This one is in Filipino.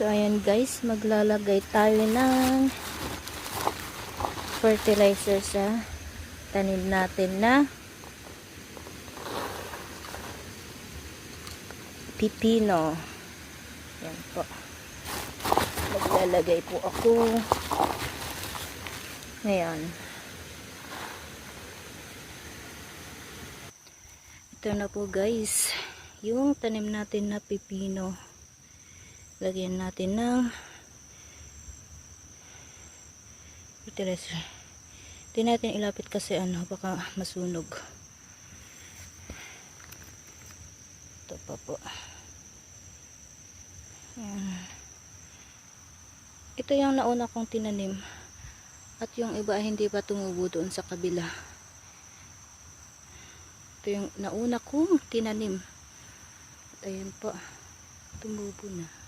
So ayan guys, maglalagay tayo ng fertilizer sa tanim natin na pipino. Yan po. Maglalagay po ako. Ngayon. Ito na po guys. Yung tanim natin na pipino. Lagyan natin ng fertilizer. Hindi natin ilapit kasi baka masunog. Ito pa po. Ito yung nauna kong tinanim. At yung iba hindi pa tumubo doon sa kabila. Ito yung nauna kong tinanim. At ayan po. Tumubo na.